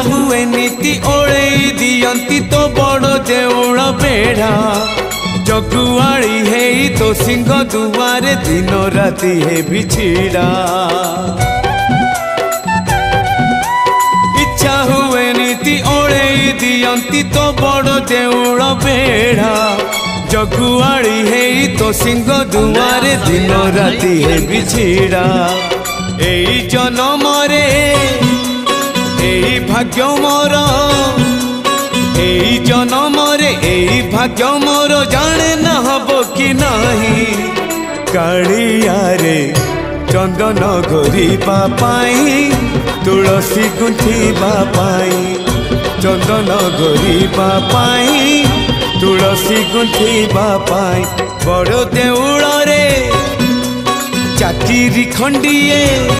हुए नीति ओले दियंती तो बड़ देउल बेढ़ा जगुआड़ी है तो सिंह दुआरे दिन राति है बिछिड़ा इच्छा हुए नीति ओले दियंती तो बड़ देउल बेढ़ा जगुआड़ी है तो सिंह दुआरे दिन राति है बिछिड़ा एई जन्म रे एई भाग्य मोर एई जन्म रे एई भाग्य मोर जाने न हबो कि नहीं कालिया रे चंदन घोरिबा पाई तुलसी गुंथिबा पाई चंदन घोरिबा पाई तुलसी गुंथिबा पाई बड़ देउल रे चाकिरी खंडिए।